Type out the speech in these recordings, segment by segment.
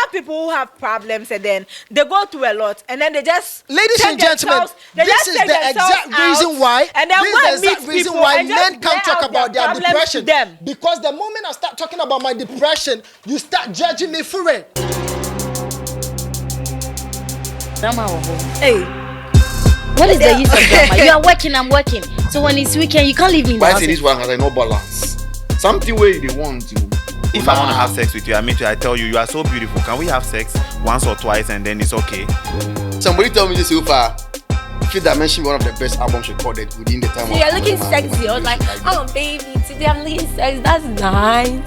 have people who have problems and then they go through a lot and then they just ladies and gentlemen, this is the exact reason why men can't talk about their depression. Because the moment I start talking about my depression, you start judging me for it. Hey, what is the use of drama? You are working, I'm working. So when it's weekend, you can't leave me in the house. Why say this one has no balance? Something where they want to. If I want to have sex with you, I tell you, you are so beautiful. Can we have sex once or twice and then it's okay? Somebody told me this so far. Fifth Dimension, one of the best albums recorded within the time. You're looking sexy. I was like, oh baby, today I'm looking sexy. That's nice.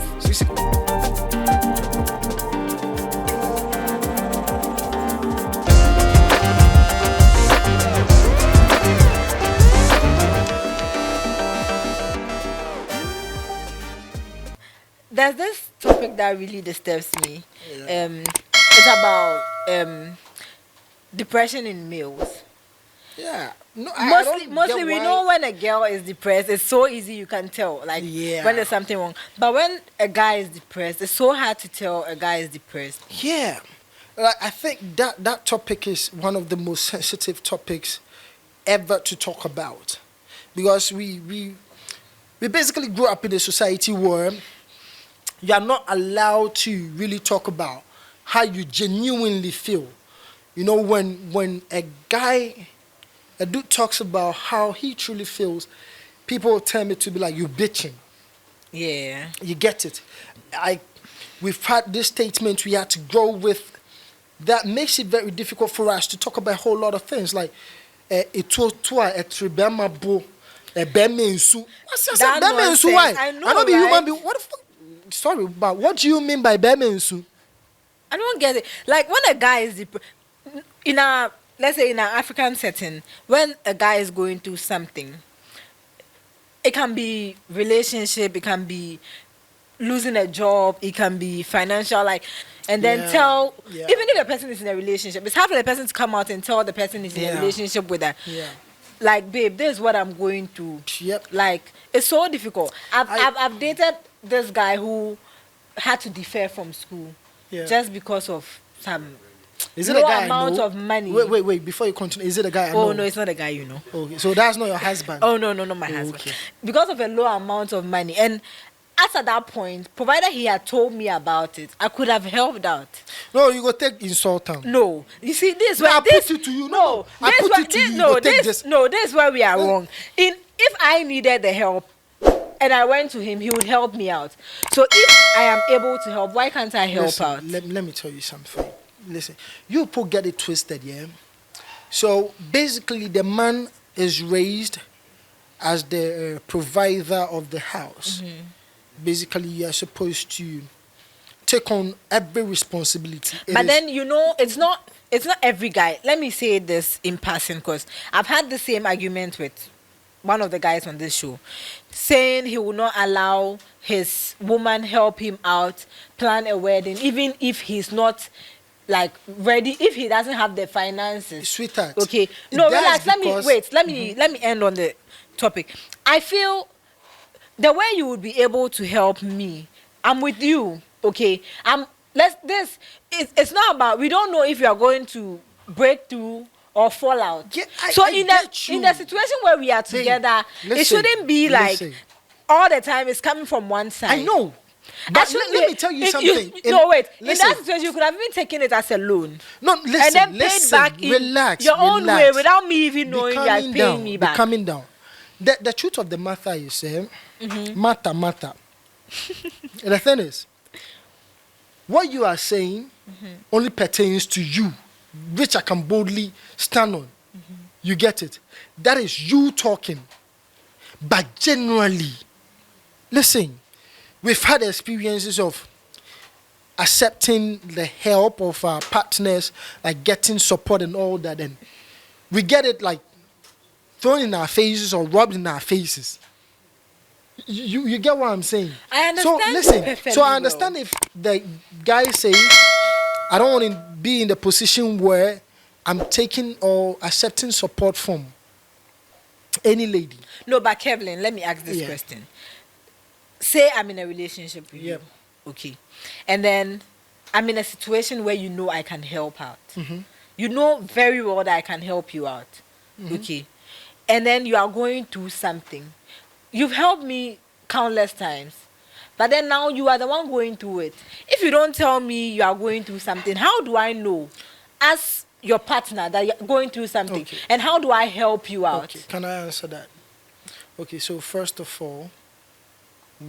There's this topic that really disturbs me. It's about depression in males. Yeah. No, mostly we know when a girl is depressed, it's so easy you can tell, like when there's something wrong. But when a guy is depressed, it's so hard to tell a guy is depressed. Yeah. Like, I think that topic is one of the most sensitive topics ever to talk about. Because we basically grew up in a society where you are not allowed to really talk about how you genuinely feel. You know, when a dude talks about how he truly feels, people tell me to be like, you bitching. Yeah. You get it. We've had this statement we had to grow with that makes it very difficult for us to talk about a whole lot of things. Like, I know be human being. What the fuck? Sorry, but what do you mean by bemensu? I don't get it. Like when a guy is let's say in an African setting, when a guy is going through something, it can be relationship, it can be losing a job, it can be financial, like, and then even if the person is in a relationship, it's hard for the person to come out and tell the person is in a relationship with her. Yeah. Like, babe, this is what I'm going through. Yep. Like, it's so difficult. I've dated this guy who had to defer from school just because of some amount of money. Wait, before you continue, is it a guy I know? No, it's not a guy you know. Okay, so that's not your husband? Oh, no, not my husband. Okay. Because of a low amount of money. And at that point, provided he had told me about it, I could have helped out. No, you go take insult him. No. You see, this I put it to you. No, I put it to you. This is where we are wrong. If I needed the help and I went to him, he would help me out. So if I am able to help, why can't I help out? Let me tell you something. Listen, you people get it twisted, yeah? So basically, the man is raised as the provider of the house. Mm-hmm. Basically, you are supposed to take on every responsibility. But then, you know, it's not every guy. Let me say this in passing, because I've had the same argument with one of the guys on this show, saying he will not allow his woman help him out, plan a wedding, even if he's not like ready, if he doesn't have the finances. Sweetheart. Okay. No, relax. Let me end on the topic. I feel the way you would be able to help me, I'm with you. Okay. It's not about, we don't know if you are going to break through or fall out. Yeah, in the situation where we are together, it shouldn't be like all the time it's coming from one side. I know. But let me tell you something. In that situation, you could have even taken it as a loan. No, listen, and then paid back in your own way without me even knowing you are paying me back. Coming down. The truth of the matter is, matter. The thing is, what you are saying only pertains to you, which I can boldly stand on. You get it? That is you talking. But generally, listen, we've had experiences of accepting the help of our partners, like getting support and all that, and we get it like thrown in our faces or rubbed in our faces. You get what I'm saying? I understand. So listen, I understand if the guy says, I don't want to be in the position where I'm taking or accepting support from any lady. No, but Kevin, let me ask this question. Say I'm in a relationship with you. Okay. And then I'm in a situation where you know I can help out. You know very well that I can help you out. Okay. And then you are going through something. You've helped me countless times. But then now you are the one going through it. If you don't tell me you are going through something, how do I know as your partner that you're going through something? Okay. And how do I help you out? Okay, can I answer that? Okay, so first of all,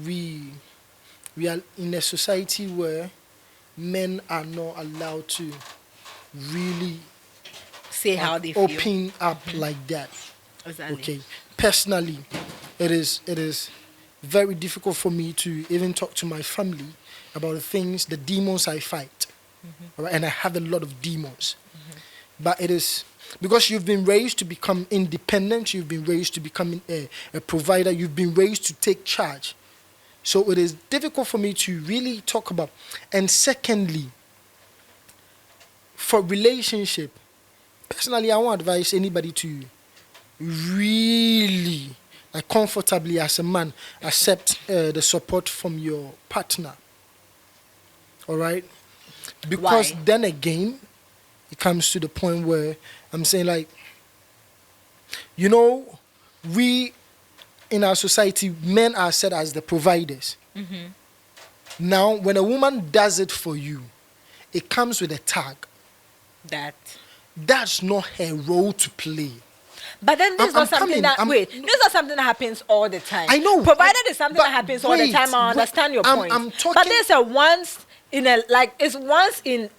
we are in a society where men are not allowed to really Say how they feel. open up like that. Exactly. Okay, personally, it is very difficult for me to even talk to my family about the things, the demons I fight. All right, and I have a lot of demons. But it is because you've been raised to become independent, you've been raised to become a provider, you've been raised to take charge. So it is difficult for me to really talk about. And secondly, for relationship, personally, I won't advise anybody to really, like, comfortably as a man, accept the support from your partner. All right? Because Why? then again, it comes to the point where I'm saying, like, you know, we in our society, men are said as the providers. Now, when a woman does it for you, it comes with a tag. That's not her role to play. But then this is not I'm something coming, that I'm- this is not something that happens all the time. I know. Provided it's something But that happens all the wait, time, I wait, understand your I'm- point. I'm talking- But there's a once in a it's once in.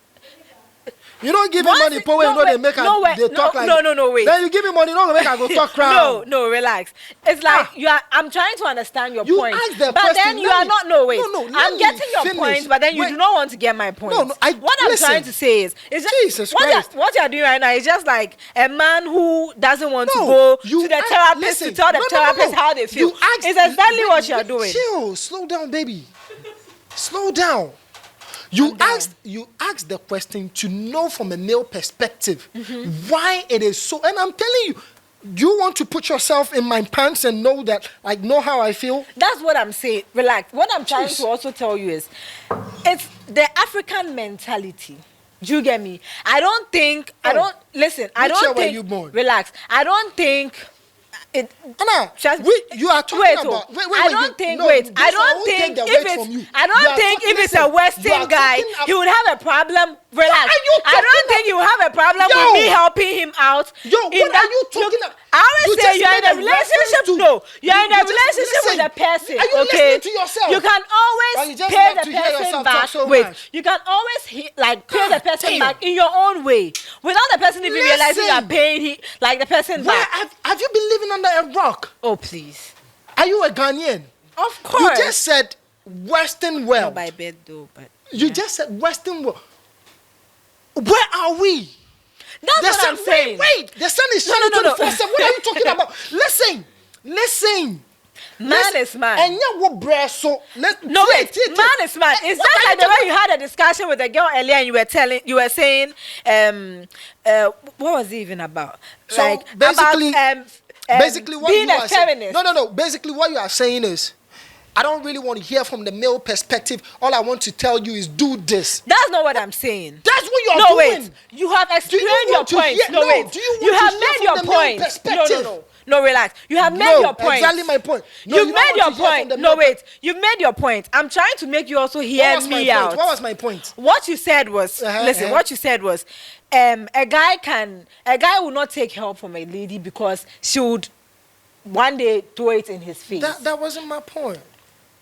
You don't give me Once money, it- power, you know they make no, they talk like. no, wait. Then you give me money, no, make I go talk crowd. No, relax. It's like I'm trying to understand your You point. asked the but question, then you let are me- not. No, wait. No, let I'm me getting your finish. point, but then you Wait. do not want to get my point. No, what I'm listen. trying to say is just, Jesus what Christ. what you're doing right now is just like a man who doesn't want to No, go you to the ask- therapist to listen. tell the No, therapist how they feel. You asked- It's exactly wait, what you're wait, doing. Chill, slow down, baby. Slow down. You asked the question to know from a male perspective why it is so. And I'm telling you, you want to put yourself in my pants and know that, like, know how I feel. That's what I'm saying. Relax. What I'm trying Jeez. to also tell you is, it's the African mentality. Do you get me? I don't think. I Oh. don't listen. I Which don't year think. were you born? Relax. I don't think. It. Anna, Just- you are talking wait, about. oh, Wait, I don't you- think. no, wait, this I don't won't take think the if weight it's. from you. I You don't are think talking- if it's listen, a you Western are guy, talking ab- he would have a problem. Relax. are you I talking don't think he would have a problem Yo! with me helping him out. Yo, in what are you talking about? I always You say just you're in made a a reference relationship. to- No, you're in a you just- relationship with listen. a person. Are you okay? listening to yourself? You can Or always you just pay like the to hear person yourself back. talk so Wait, much? you can always pay the person damn. back in your own way without the person even realizing you are Listen. paying the person Where back. have you been living under a rock? Oh please. Are you a Ghanaian? Of You course. just said Western world. by bed though, but You just said Western world. Where are we? that's The what sun, I'm saying. Wait, the sun is No, shining no, no. 24/7. What are you talking about? Listen. Man is man. And you what bread so No wait, man is man. It's What just are like you the way you had a discussion with a girl earlier, and you were saying, what was it even about? So like basically- about, basically what being you a are saying, feminist. no, basically what you are saying is, I don't really want to hear from the male perspective. All I want to tell you is do this. That's not what I'm saying. That's what you're No doing. wait, you have explained your want to point. hear- No no, wait, do you want you to have hear made from your the male point. perspective? No, relax. You have made No, your point. exactly my point. No, You've you don't made want your to hear from point. the No male wait, you've made your point. I'm trying to make you also hear What was my me point? out. What was my point? What you said was, listen, uh-huh. what you said was, a guy will not take help from a lady because she would one day throw it in his face. That wasn't my point.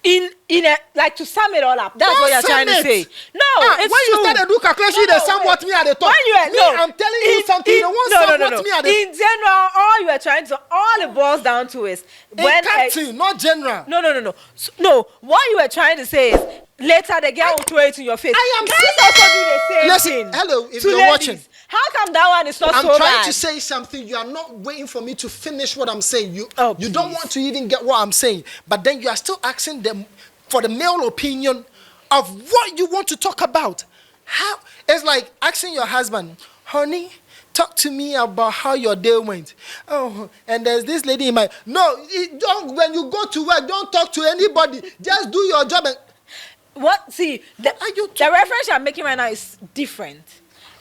In a, like, to sum it all up, that's what you're trying to say. No, it's when true. you started do calculation, No, the sum wait. what me at the top. When you were, Me, no, I'm telling you something. The one sum what me at the In general, all it boils down to is in captain, not general. No. No, what you were trying to say is later the girl will throw it in your face. I am Guys saying- also do the same Listen, thing. hello, if to you're ladies. watching. How come that one is not I'm so trying bad? to say something. You are not waiting for me to finish what I'm saying. You Oh, you don't please. want to even get what I'm saying. But then you are still asking them for the male opinion of what you want to talk about. How it's like asking your husband, honey, talk to me about how your day went. Oh, and there's this lady in my don't when you go to work, don't talk to anybody. Just do your job. And What? See, Are you the reference I'm making right now is different.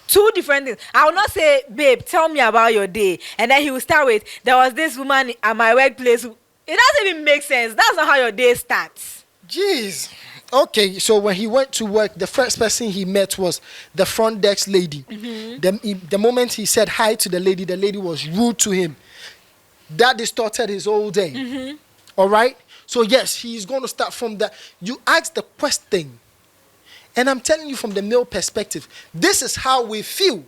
Two different things. I will not say, babe, tell me about your day. And then he will start with, there was this woman at my workplace. It doesn't even make sense. That's not how your day starts. Jeez. Okay, so when he went to work, the first person he met was the front desk lady. The moment he said hi to the lady was rude to him. That distorted his whole day. All right? So yes, he's going to start from that. You ask the question. And I'm telling you from the male perspective, this is how we feel.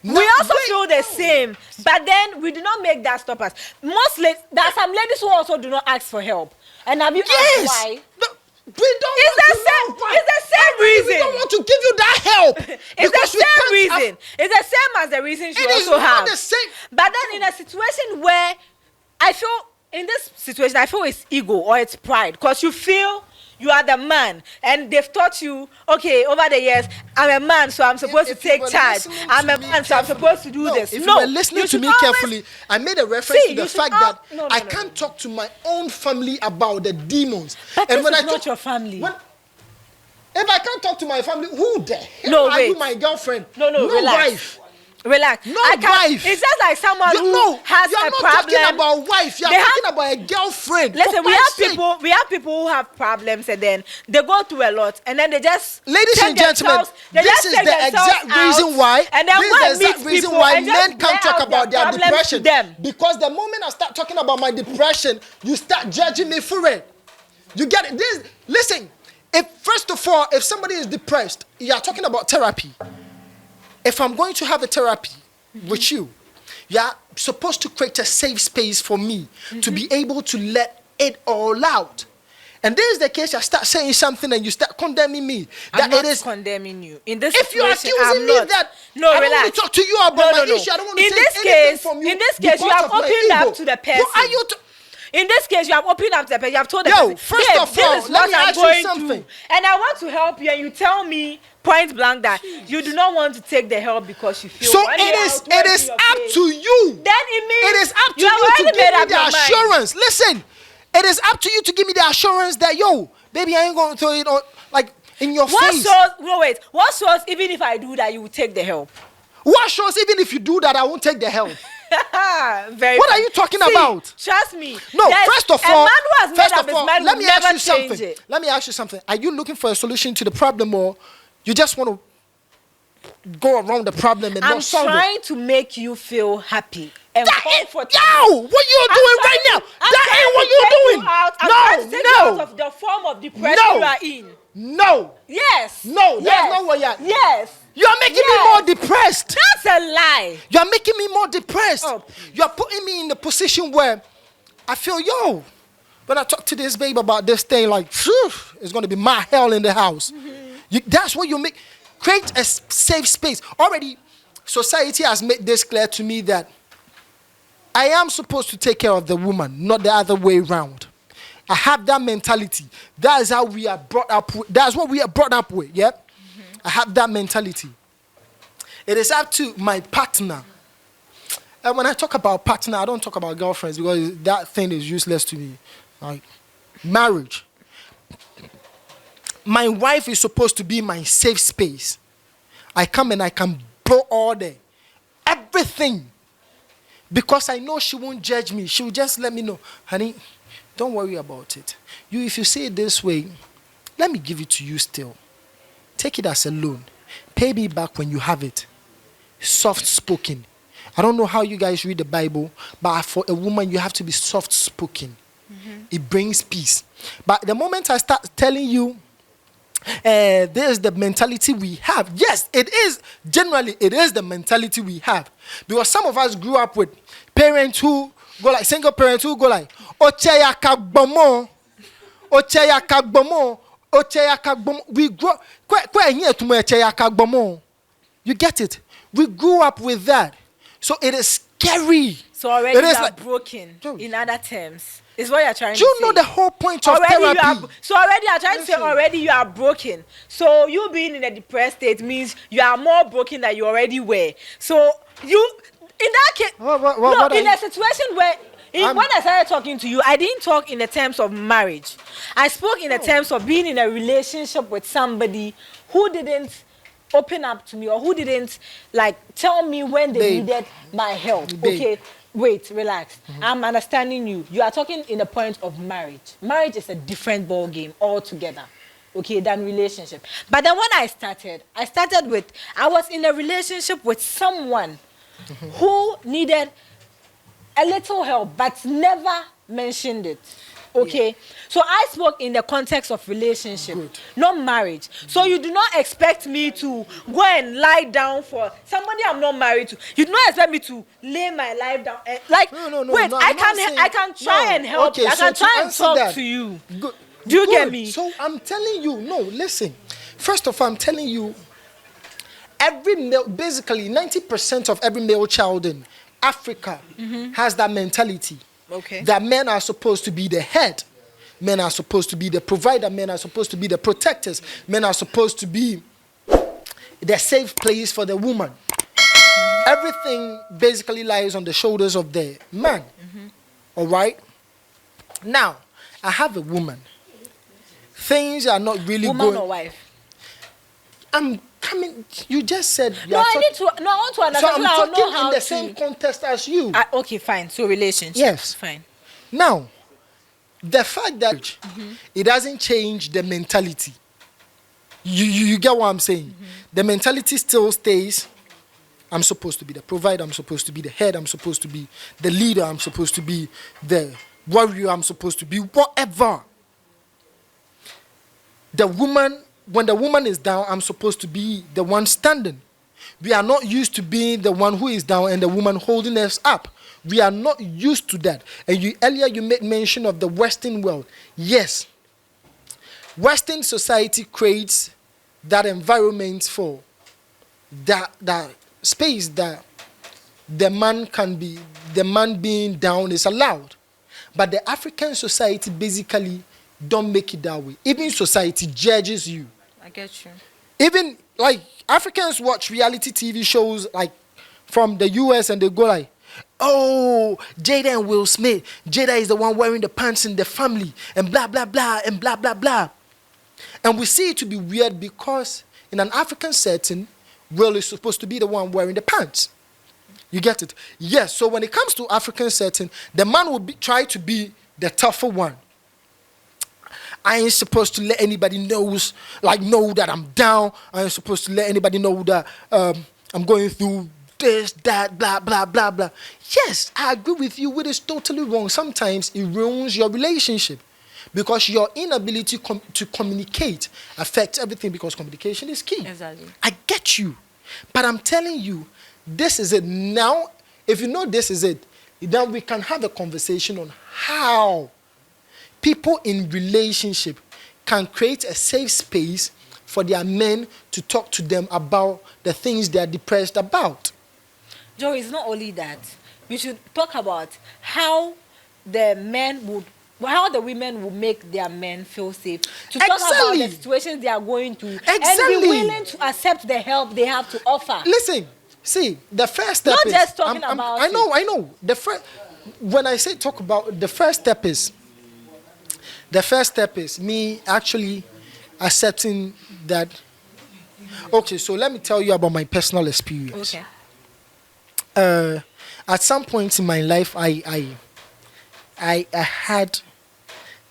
We also feel the same, but then we do not make that stop us. There are some ladies who also do not ask for help. And have you asked why? No, we don't. It's the same reason. We don't want to give you that help. It's the same reason. It's the same as the reason she also have. The same. But then in a situation where I feel it's ego or it's pride, because you feel you are the man, and they've taught you, okay, over the years, I'm a man, so I'm supposed to take charge. I'm a man, so I'm supposed to do this. If you were listening to me carefully, I made a reference to the fact that I can't talk to my own family about the demons. But and when I not your family. If I can't talk to my family, who the hell are you, my girlfriend? No, relax. Wife. Relax. No wife. It's just like someone who has a problem. You're not talking about wife. You're talking about a girlfriend. Listen, we have people who have problems, and then they go through a lot, and then they just. Ladies and gentlemen, this is the exact reason why. And then men can't talk about their depression. Because the moment I start talking about my depression, you start judging me for it. You get it? Listen. First of all, if somebody is depressed, you are talking about therapy. If I'm going to have a therapy with you, you're supposed to create a safe space for me to be able to let it all out. And this is the case, I start saying something and you start condemning me. I'm not condemning you. In this if you're accusing me that I don't want to talk to you about my issue, I don't want to take anything from you. In this case, you have opened up to the person. In this case, you have opened up to the person. You have told the person, first of all, let me ask you something. And I want to help you, and you tell me point blank that you do not want to take the help because you feel. So it is up to you. Then it means it is up to you to give me the assurance. Listen, it is up to you to give me the assurance that baby, I ain't going to throw it on like in your face. What shows even if I do that, you will take the help? What shows even if you do that, I won't take the help? What are you talking about? Trust me. No, first of all, let me ask you something. Let me ask you something. Are you looking for a solution to the problem, or you just want to go around the problem and not solve it? I'm trying to make you feel happy and comfortable. What you doing right now? That ain't what you doing. I'm trying to take you out of the form of depression you are in. No. Yes. No, that's not what you're. Yes. You are making me more depressed. That's a lie. You are making me more depressed. Oh. You are putting me in the position where I feel, when I talk to this babe about this thing, like, it's going to be my hell in the house. That's what you make. Create a safe space. Already, society has made this clear to me that I am supposed to take care of the woman, not the other way around. I have that mentality. That is how we are brought up with. That's what we are brought up with, yeah? I have that mentality. It is up to my partner. And when I talk about partner, I don't talk about girlfriends because that thing is useless to me. Like, marriage. My wife is supposed to be my safe space. I come and I can blow all day. Everything. Because I know she won't judge me. She will just let me know, honey, don't worry about it. If you say it this way, let me give it to you still. Take it as a loan. Pay me back when you have it. Soft-spoken. I don't know how you guys read the Bible, but for a woman, you have to be soft-spoken. It brings peace. But the moment I start telling you, there's the mentality we have. Yes, it is. Generally, it is the mentality we have. Because some of us grew up with parents who go like, single parents who go like, Ocheya kagbomo, Ocheya kagbomo, Ocheya kagbomo. We grow, you get it? We grew up with that. So it is scary. So already you are broken, in other terms. Is what you're trying to say. Do you know the whole point of therapy? Already you're trying to say already you are broken. So you being in a depressed state means you are more broken than you already were. So you, in that case, in a situation where When I started talking to you, I didn't talk in the terms of marriage. I spoke in the terms of being in a relationship with somebody who didn't open up to me or who didn't like tell me when they needed my help. Okay, wait, relax. I'm understanding you. You are talking in the point of marriage. Marriage is a different ball game altogether. Okay, than relationship. But then when I was in a relationship with someone who needed a little help but never mentioned it. Okay, so I spoke in the context of relationship, not marriage. So you do not expect me to go and lie down for somebody I'm not married to. You do not expect me to lay my life down. No, I can try and help you. I can try and talk to you. Good. Do you get me? So I'm telling you, no, listen. First of all, I'm telling you, basically 90% of every male child in Africa has that mentality. Okay. That men are supposed to be the head. Men are supposed to be the provider. Men are supposed to be the protectors. Men are supposed to be the safe place for the woman. Everything basically lies on the shoulders of the man. All right? Now, I have a woman. Things are not really woman going. Or wife? I'm coming. You just said. I want to understand. So I'm so talking in the same context as you. Okay, fine. So relationship. Yes. Fine. Now, the fact that it doesn't change the mentality. You get what I'm saying? The mentality still stays. I'm supposed to be the provider. I'm supposed to be the head. I'm supposed to be the leader. I'm supposed to be the warrior. I'm supposed to be whatever. When the woman is down, I'm supposed to be the one standing. We are not used to being the one who is down and the woman holding us up. We are not used to that. And earlier you made mention of the Western world. Yes. Western society creates that environment for that space that the man being down is allowed. But the African society basically don't make it that way. Even society judges you. I get you. Even like Africans watch reality TV shows like from the US and they go like, oh, Jada and Will Smith. Jada is the one wearing the pants in the family and blah, blah, blah, and blah, blah, blah. And we see it to be weird because in an African setting, Will is supposed to be the one wearing the pants. You get it? Yes, so when it comes to African setting, the man will try to be the tougher one. I ain't supposed to let anybody know that I'm down. I ain't supposed to let anybody know that I'm going through this, that, blah, blah, blah, blah. Yes, I agree with you. It is totally wrong. Sometimes it ruins your relationship because your inability to communicate affects everything because communication is key. Exactly. I get you. But I'm telling you, this is it. Now, if you know this is it, then we can have a conversation on how people in relationship can create a safe space for their men to talk to them about the things they are depressed about. Joe, it's not only that. We should talk about how the women will make their men feel safe. To talk about the situations they are going through. Exactly. And be willing to accept the help they have to offer. Listen, see, the first step not is... just talking about I know. When I say talk about, the first step is me actually accepting that. Okay, so let me tell you about my personal experience. Okay. At some point in my life, I had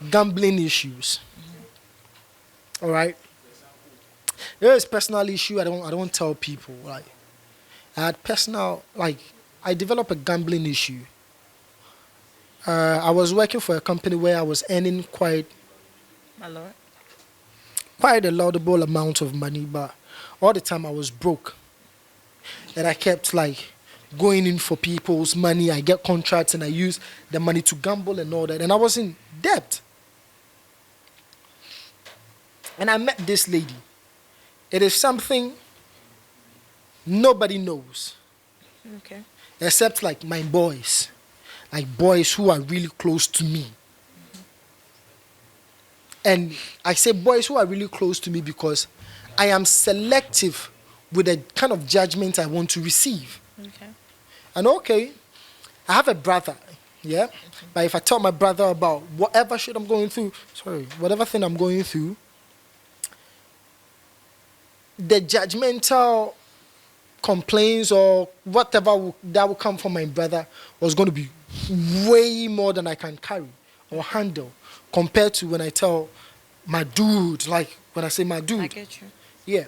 gambling issues. All right. There is personal issue. I don't tell people. Like, I had personal, I developed a gambling issue. I was working for a company where I was earning quite a laudable amount of money, but all the time I was broke. And I kept going in for people's money. I get contracts and I use the money to gamble and all that. And I was in debt. And I met this lady. It is something nobody knows. Okay. Except my boys. Boys who are really close to me. And I say boys who are really close to me because I am selective with the kind of judgment I want to receive. Okay. And I have a brother. Yeah? But if I tell my brother about whatever shit I'm going through, whatever thing I'm going through, the judgmental complaints or whatever that will come from my brother was going to be way more than I can carry or handle compared to when I tell my dude, like when I say my dude. I get you. Yeah.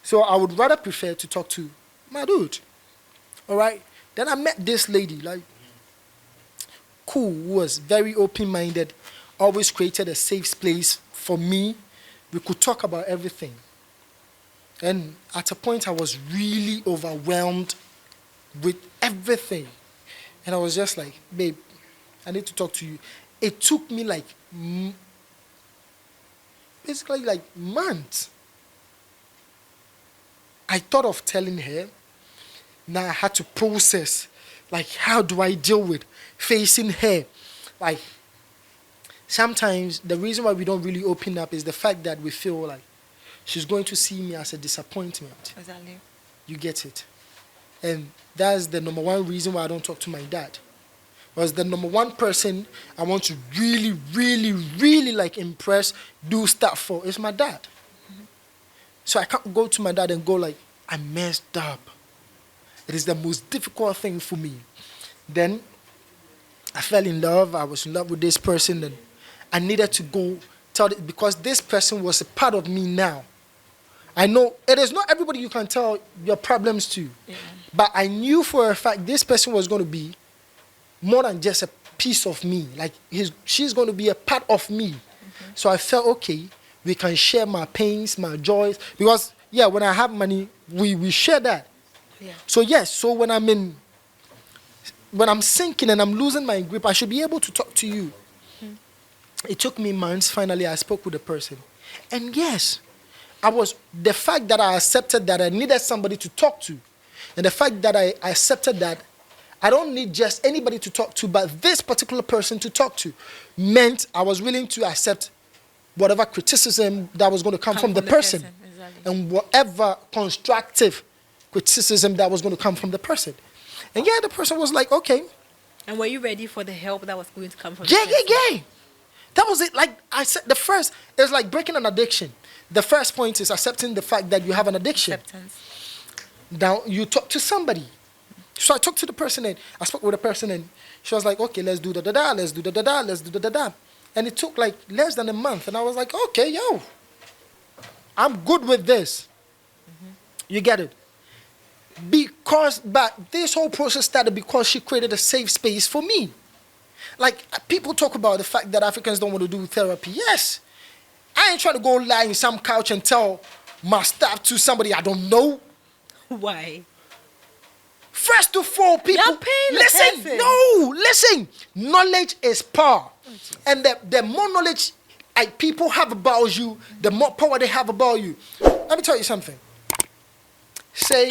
So I would rather prefer to talk to my dude. All right? Then I met this lady, like, cool, who was very open-minded, always created a safe place for me. We could talk about everything. And at a point, I was really overwhelmed with everything. And I was just like, babe, I need to talk to you. It took me like, basically like months. I thought of telling her. Now I had to process, like, how do I deal with facing her? Like, sometimes the reason why we don't really open up is the fact that we feel like she's going to see me as a disappointment. Exactly. You get it? And that's the number one reason why I don't talk to my dad. Because the number one person I want to really, really, really like impress, do stuff for is my dad. Mm-hmm. So I can't go to my dad and go like, I messed up. It is the most difficult thing for me. Then I fell in love. I was in love with this person, and I needed to go tell it because this person was a part of me now. I know it is not everybody you can tell your problems to, but I knew for a fact this person was going to be more than just a piece of me. Like she's going to be a part of me. Mm-hmm. So I felt, okay, we can share my pains, my joys. Because, yeah, when I have money, we share that. Yeah. So, yes, so when I'm sinking and I'm losing my grip, I should be able to talk to you. Mm-hmm. It took me months. Finally, I spoke with the person. And, yes, the fact that I accepted that I needed somebody to talk to, and the fact that I accepted that I don't need just anybody to talk to, but this particular person to talk to, meant I was willing to accept whatever criticism that was going to come from the person. Exactly. And whatever constructive criticism that was going to come from the person. And yeah, the person was like, okay. And were you ready for the help that was going to come from the person? Yeah. That was it. Like I said, the first, it was like breaking an addiction. The first point is accepting the fact that you have an addiction. Acceptance. Now, you talk to somebody. So I talked to the person and I spoke with the person and she was like, okay, let's do da-da-da, let's do da-da-da, let's do da-da-da. And it took like less than a month. And I was like, okay, I'm good with this. Mm-hmm. You get it? But this whole process started because she created a safe space for me. Like, people talk about the fact that Africans don't want to do therapy. Yes. I ain't trying to go lie in some couch and tell my stuff to somebody I don't know. Why? First of all, people, listen. Knowledge is power. And the more knowledge people have about you, the more power they have about you. Let me tell you something. Say,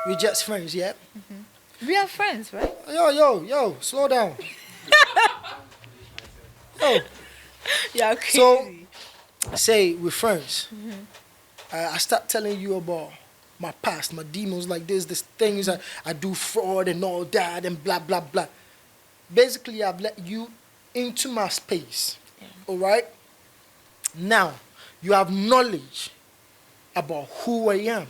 we're just friends, yeah? Mm-hmm. We are friends, right? Yo, slow down. Yeah, okay. So, say we're friends. Mm-hmm. I start telling you about my past, my demons, like these things, I do fraud and all that and blah, blah, blah. Basically, I've let you into my space, all right? Now, you have knowledge about who I am,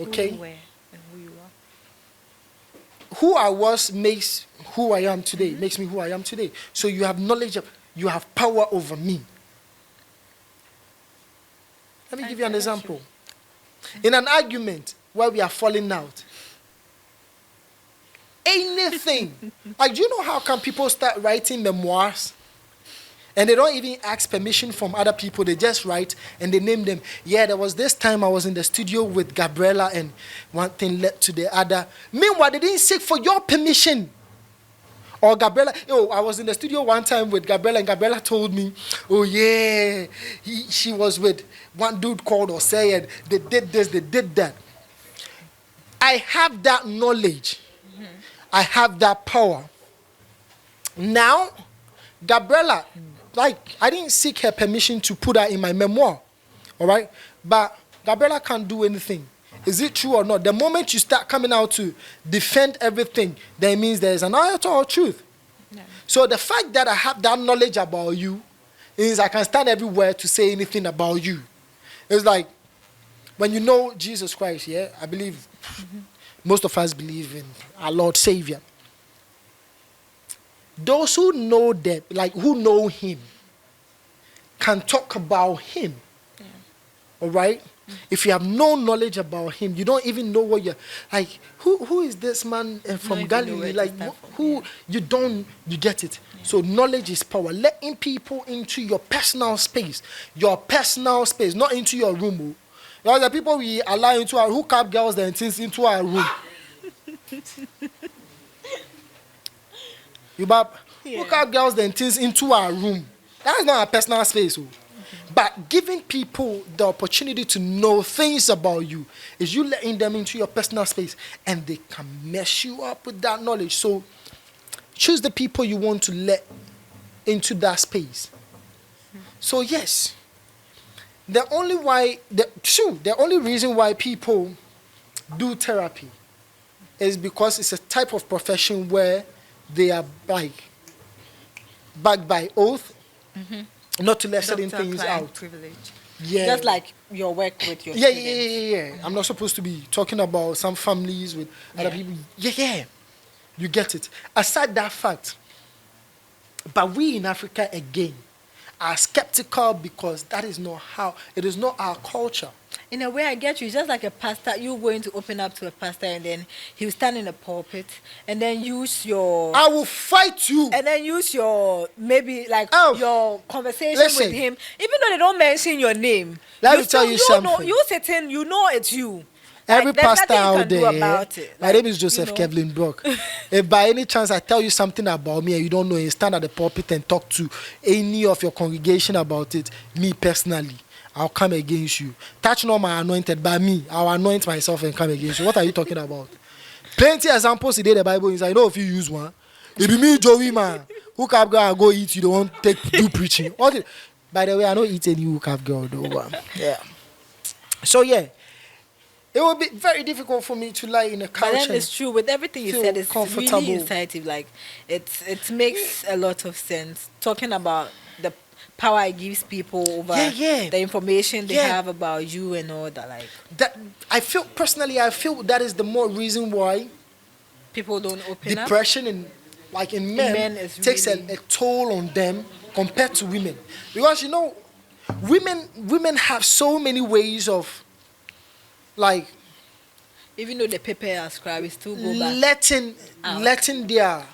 okay? Who you were and who you are. Who I was makes who I am today, makes me who I am today. So you have knowledge, you have power over me. Let me give you an example. In an argument where we are falling out, anything, like, do you know how come people start writing memoirs and they don't even ask permission from other people? They just write and they name them. Yeah, there was this time I was in the studio with Gabriella and one thing led to the other. Meanwhile, they didn't seek for your permission. Or Gabriella, I was in the studio one time with Gabriella, and Gabriella told me, oh yeah, she was with one dude called Osei, and they did this, they did that. I have that knowledge. Mm-hmm. I have that power. Now, Gabriella, like, I didn't seek her permission to put her in my memoir, all right? But Gabriella can't do anything. Is it true or not? The moment you start coming out to defend everything, that means there is an iota of truth. Yeah. So the fact that I have that knowledge about you is I can stand everywhere to say anything about you. It's like when you know Jesus Christ, yeah, I believe most of us believe in our Lord Savior. Those who know that, like who know him, can talk about him. Yeah. All right? If you have no knowledge about him, you don't even know what you're like. Who is this man from even know Galilee? where to Like start from, who you get it. Yeah. So knowledge is power. Letting people into your personal space, not into your room. Oh. You know, the people we allow into our hook up girls and things into our room. You bab hook up girls and things into our room. That is not our personal space. Oh. But giving people the opportunity to know things about you is you letting them into your personal space and they can mess you up with that knowledge. So choose the people you want to let into that space. So yes, the only reason why people do therapy is because it's a type of profession where they are backed by oath. Not to let certain things out. Privilege. Yeah. Just like your work with your Yeah. students. I'm not supposed to be talking about some families with other people. Yeah. You get it. Aside that fact, but we in Africa again are skeptical because that is not it is not our culture. In a way, I get you. It's just like a pastor. You're going to open up to a pastor, and then he'll stand in a pulpit, and then use your. I will fight you. And then use your your conversation Listen. with him, even though they don't mention your name. Let me tell you something. You sitting, you know it's you. Every there's pastor nothing you out can do there, about it. my name is Joseph you know. Kelvin Brock. If by any chance I tell you something about me and you don't know, you stand at the pulpit and talk to any of your congregation about it, me personally, I'll come against you. Touch not my anointed, by me, I'll anoint myself and come against you. What are you talking about? Plenty examples today the Bible is. I know if you use one. It be me, Joey, man. Hook up girl, go eat. You don't want to do preaching. By the way, I don't eat any hook up girl though. Yeah. So yeah. It will be very difficult for me to lie in a couch. But then it's true with everything you feel said. It's comfortable. really insightful. Like it makes a lot of sense talking about the power it gives people over the information they have about you and all that. Like that, I feel that is the more reason why people don't open up. depression in men takes really a toll on them compared to women, because you know women have so many ways of even though the paper are scribed, we still go back. letting their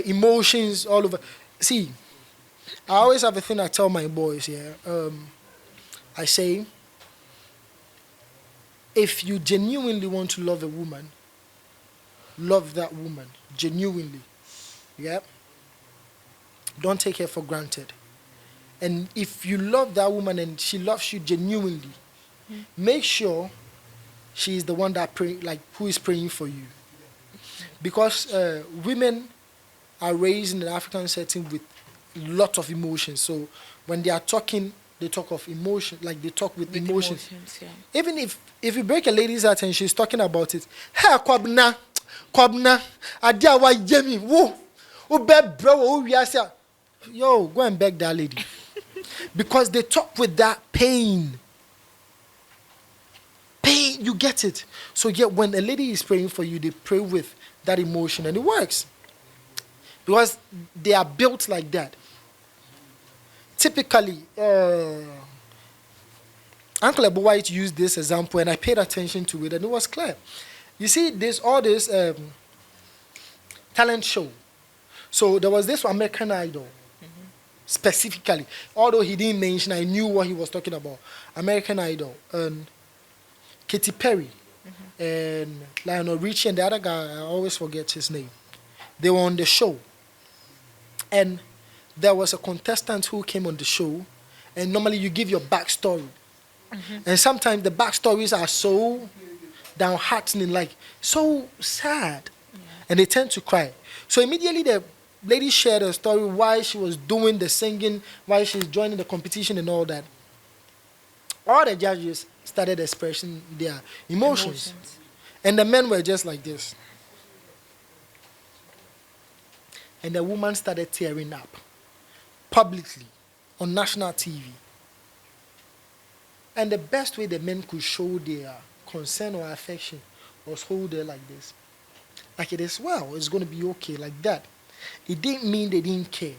emotions all over. See, I always have a thing I tell my boys here. I say, if you genuinely want to love a woman, love that woman genuinely. Yeah. Don't take her for granted. And if you love that woman and she loves you genuinely, make sure she is the one that who is praying for you. Because women are raised in an African setting with a lot of emotions. So when they are talking, they talk of emotion, like they talk with emotions. Yeah. Even if you break a lady's heart and she's talking about it, hey, kwabna, adia wa yemi, wo, bro, yo, go and beg that lady. Because they talk with that pain, you get it. So yeah, when a lady is praying for you, they pray with that emotion, and it works because they are built like that. Typically, Uncle Abu White used this example, and I paid attention to it, and it was clear. You see, there's all this talent show. So there was this American Idol. Specifically, although he didn't mention, I knew what he was talking about. American Idol and Katy Perry and Lionel Richie and the other guy, I always forget his name. They were on the show, and there was a contestant who came on the show, and normally you give your backstory, and sometimes the backstories are so downheartening, like so sad, and they tend to cry. So immediately the lady shared a story why she was doing the singing, why she's joining the competition and all that. All the judges started expressing their emotions. And the men were just like this. And the woman started tearing up publicly on national TV. And the best way the men could show their concern or affection was hold her like this. Like it is, well, it's going to be okay, like that. It didn't mean they didn't care.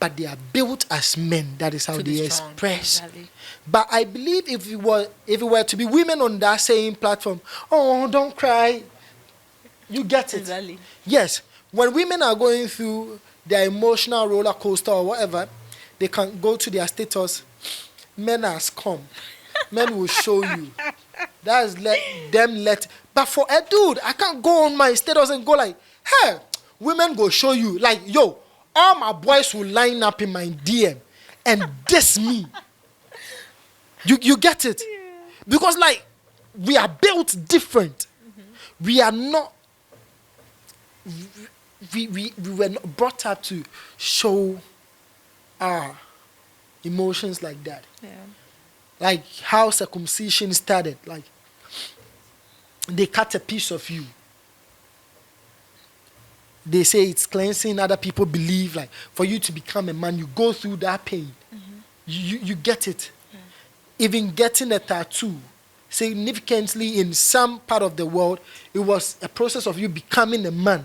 But they are built as men. That is how To they be strong. express. Exactly. But I believe if it were to be women on that same platform, oh, don't cry. You get it. Exactly. Yes. When women are going through their emotional roller coaster or whatever, they can go to their status. Men has come. Men will show you. That's let. But for a dude, I can't go on my status and go like, hey, women go show you. Like, yo, all my boys will line up in my DM and diss me. You get it? Yeah. Because like, we are built different. Mm-hmm. We are not, we were not brought up to show our emotions like that. Yeah. Like how circumcision started. Like, they cut a piece of you. They say it's cleansing. Other people believe, like, for you to become a man, you go through that pain. Mm-hmm. You get it. Yeah. Even getting a tattoo, significantly in some part of the world, it was a process of you becoming a man.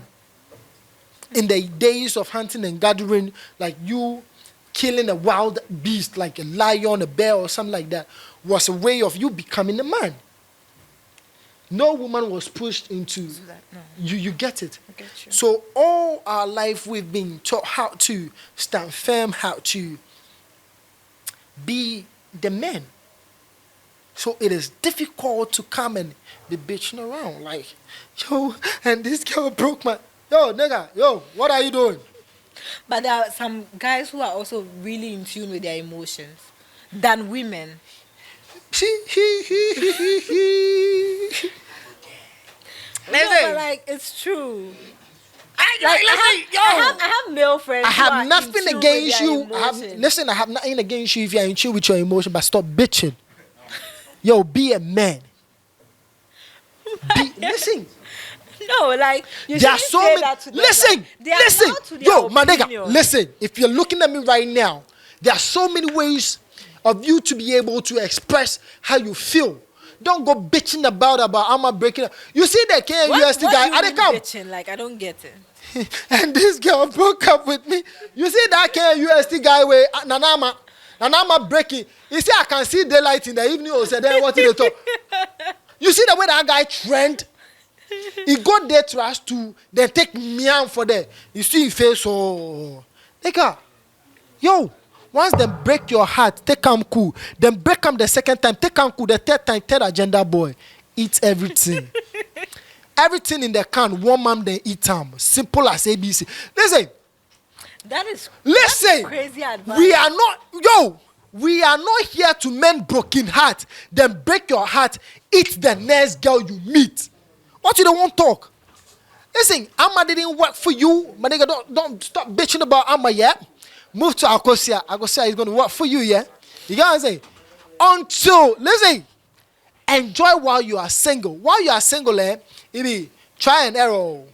In the days of hunting and gathering, like you killing a wild beast, like a lion, a bear, or something like that, was a way of you becoming a man. No woman was pushed into No. You get it. I get you. So all our life we've been taught how to stand firm, how to be the men. So it is difficult to come and be bitching around like, yo, and this girl broke my, yo, nigga, yo, what are you doing? But there are some guys who are also really in tune with their emotions than women. No, but like it's true. I have male friends. I who are have in nothing tune against with their you. emotions. I have nothing against you if you're in tune with your emotion, but stop bitching. Yo, be a man. Listen. No, like you There are shouldn't so say many. that to them. Listen, Like, they are listen. allowed to their Yo, my nigga, opinion. listen. If you're looking at me right now, there are so many ways of you to be able to express how you feel. Don't go bitching about I'm breaking up. You see that KNUST guy? What Are do they come? bitching? Like I don't get it. And this girl broke up with me. You see that KNUST guy where Nanama breaking. You see, I can see daylight in the evening. Or say, then what did they talk? You see the way that guy trend? He got there to us to then take me out for that. You see his face, oh, nigga, yo. Once they break your heart, take them cool. Then break them the second time, take them cool. The third time, third agenda boy, eat everything. Everything in the can, warm them, then eat them. Simple as ABC. Listen. That's crazy advice. We are not here to mend broken heart. Then break your heart, eat the next girl you meet. What you don't want to talk? Listen, Amma didn't work for you. My nigga, don't stop bitching about Amma yet. Move to Akosia. Akosia is going to work for you, yeah? You got what I'm saying? Listen, enjoy while you are single. While you are single, it be try and error.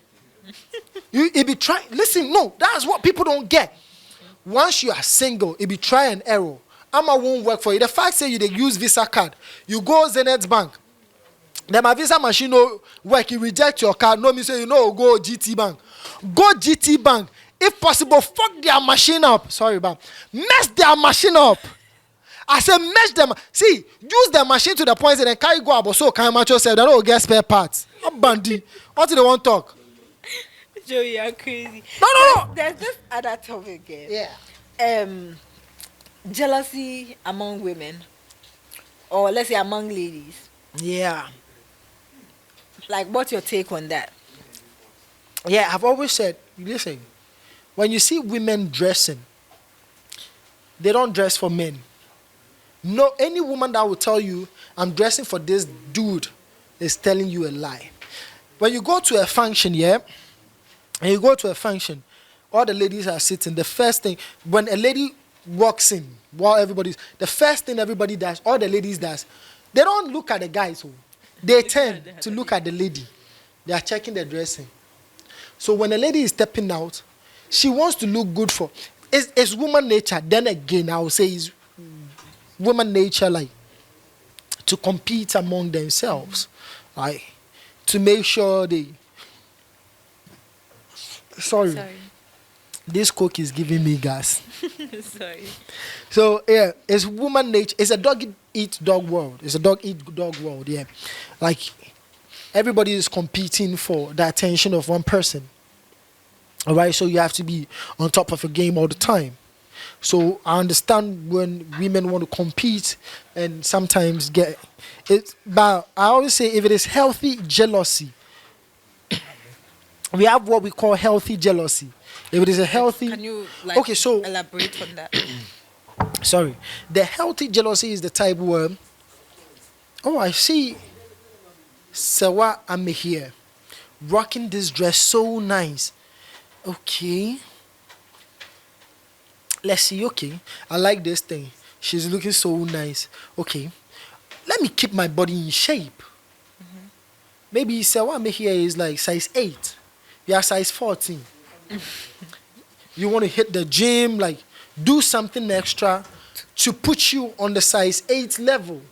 It be try. Listen, no, that's what people don't get. Once you are single, it be try and error. Amma won't work for you. The fact say they use Visa card. You go Zenith Bank. Then my Visa machine no work. You reject your card. No, me say, go GT Bank. Go GT Bank. If possible, fuck their machine up. Sorry, but mess their machine up. I said mess them. See, use the machine to the point that they can't go up. So can match yourself. They don't get spare parts. I'm bandy. What do they want to talk? Joey, you're crazy. No. There's this other topic again. Yeah. Jealousy among women, or let's say among ladies. Yeah. Like, what's your take on that? Yeah, I've always said, listen. When you see women dressing, they don't dress for men. No, any woman that will tell you, I'm dressing for this dude, is telling you a lie. When you go to a function, and you go to a function, all the ladies are sitting. The first thing, when a lady walks in, while the first thing everybody does, all the ladies does, They don't look at the guys. They tend to look at the lady. They are checking the dressing. So when a lady is stepping out, she wants to look good for. It's woman nature. Then again, I will say it's woman nature, like to compete among themselves, right? To make sure they. Sorry. This Coke is giving me gas. Sorry. So yeah, it's woman nature. It's a dog eat dog world. It's a dog eat dog world. Yeah, like everybody is competing for the attention of one person. All right, so you have to be on top of a game all the time. So I understand when women want to compete and sometimes get it, but I always say if it is healthy jealousy, we have what we call healthy jealousy. If it is a healthy, Can you elaborate on that? Sorry, the healthy jealousy is the type where, oh, I see Sewa I'm here rocking this dress so nice. Okay, let's see. Okay, I like this thing. She's looking so nice. Okay, let me keep my body in shape. Maybe Sewa I'm here is like size 8. You are size 14. You want to hit the gym, like do something extra to put you on the size 8 level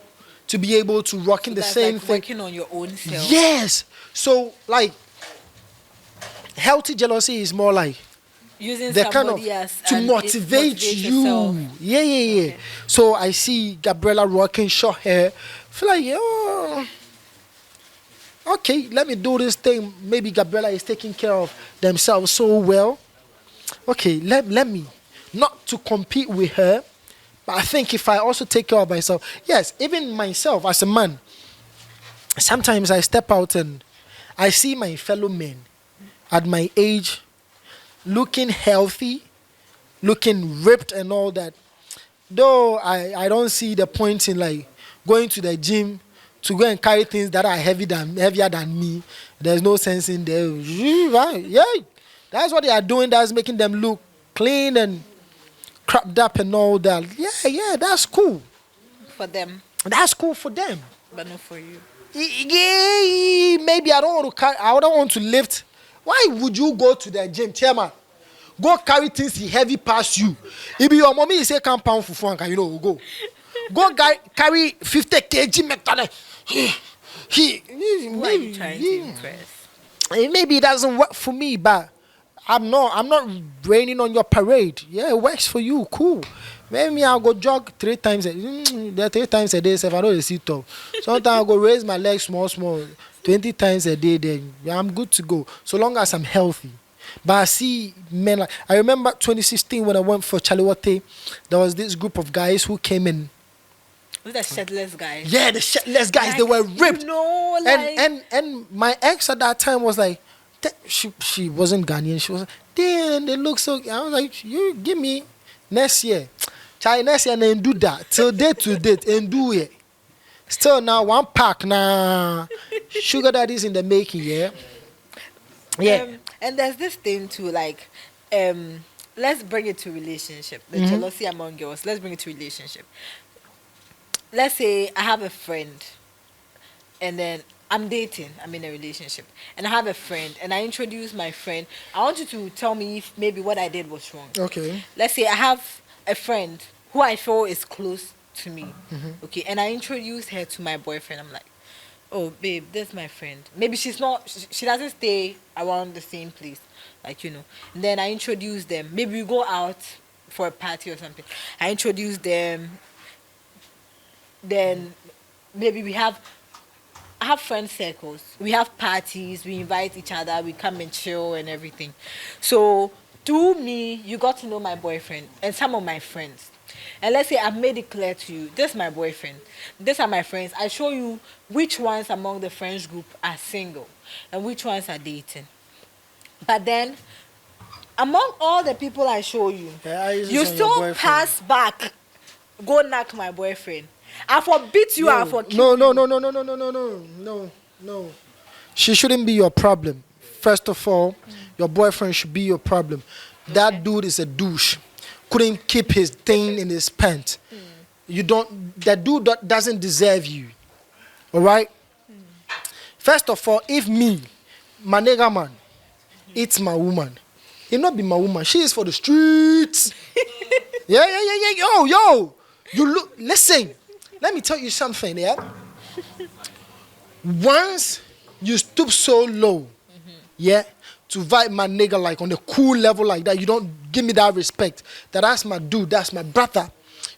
to be able to rock in the same like thing. working on your own self. Yes. So like healthy jealousy is more like Using the kind of somebody else to and motivate you. yourself. Yeah. Okay. So I see Gabriella rocking short hair. Feel like, okay, let me do this thing. Maybe Gabriella is taking care of themselves so well. Okay, let me not to compete with her, but I think if I also take care of myself, yes, even myself as a man, sometimes I step out and I see my fellow men at my age looking healthy, looking ripped and all that. Though I don't see the point in like going to the gym to go and carry things that are heavier than me. There's no sense in there. Yeah, that's what they are doing. That's making them look clean and crapped up and all that. Yeah, that's cool. For them, That's cool for them. but not for you. Yeah, maybe I don't want to lift. Why would you go to the gym, Chairman? Go carry things heavy past you. If your mommy say can't pound for fun, can go. Go carry 50 kg metal. Who are you trying to impress? Maybe it doesn't work for me, but I'm not raining on your parade. Yeah, it works for you. Cool. Maybe I'll go jog 3 times a day. 3 times a day, if I don't sit up. Sometimes I'll go raise my legs small. 20 times a day, then I'm good to go. So long as I'm healthy. But I see men like, I remember 2016 when I went for Chaliwate, there was this group of guys who came in. Who's the shirtless guy? Yeah, the shirtless guys, they were ripped. And my ex at that time was like, she wasn't Ghanaian. She was like, damn, they look so. I was like, you give me next year. Try next year and then do that. Till date to date and do it. Still now 1 pack now. Sugar daddy's in the making, yeah. Yeah. And there's this thing too, like, let's bring it to relationship. The jealousy among girls. Let's bring it to relationship. Let's say I have a friend, and then I'm dating. I'm in a relationship, and I have a friend, and I introduce my friend. I want you to tell me if maybe what I did was wrong. Okay. Let's say I have a friend who I feel is close to me. Okay, and I introduce her to my boyfriend. I'm like, oh babe, this is my friend. Maybe she doesn't stay around the same place, like, you know. And then I introduce them. Maybe we go out for a party or something. I introduce them. Then maybe I have friend circles. We have parties. We invite each other. We come and chill and everything. So through me, you got to know my boyfriend and some of my friends. And let's say I've made it clear to you, this is my boyfriend, these are my friends. I show you which ones among the friends group are single and which ones are dating. But then, among all the people I show you, you still pass back, go knock my boyfriend. I forbid you, I forgive you. No. She shouldn't be your problem. First of all, your boyfriend should be your problem. That dude is a douche. Couldn't keep his thing in his pants. That dude doesn't deserve you. All right. First of all, if me, my nigga man, it's my woman, it not be my woman. She is for the streets. Yeah. Yo. You look. Listen. Let me tell you something. Yeah. Once you stoop so low, yeah, to vibe my nigga like on a cool level like that, you don't give me that respect. That's my dude. That's my brother.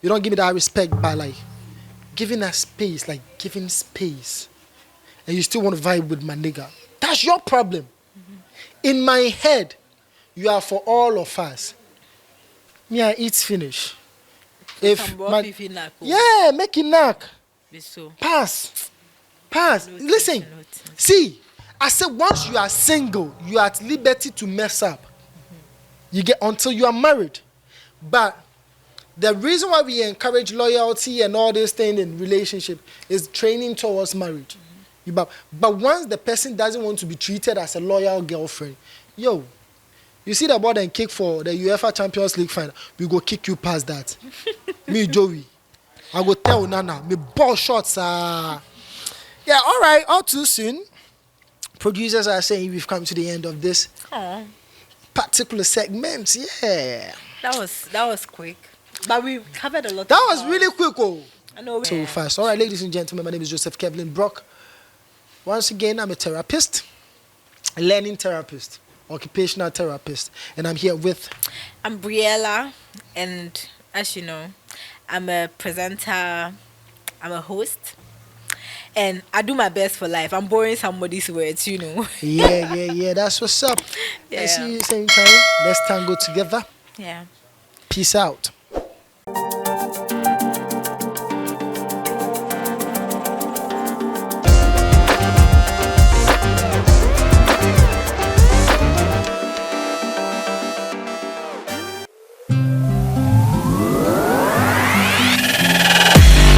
You don't give me that respect by like giving us space, like giving space. And you still want to vibe with my nigga. That's your problem. In my head, you are for all of us. Me, I eat finish. If yeah, make it knock. Pass. Listen, see, I said once you are single, you are at liberty to mess up. You get until you are married. But the reason why we encourage loyalty and all this thing in relationship is training towards marriage. But once the person doesn't want to be treated as a loyal girlfriend, yo, you see the ball and kick for the UEFA Champions League final, we go kick you past that. Me, Joey, I go tell Nana, me ball shots. Yeah, all right, all too soon. Producers are saying we've come to the end of this particular segment. Yeah, that was quick, but we covered a lot. That was really quick, oh. I know. So fast. All right, ladies and gentlemen, my name is Joseph Kelvin Brock. Once again, I'm a therapist, a learning therapist, occupational therapist, and I'm here with... I'm Briella, and as you know, I'm a presenter, I'm a host, and I do my best for life. I'm borrowing somebody's words, you know. Yeah, that's what's up. Yeah. Let's see you same time. Let's tango together. Yeah. Peace out.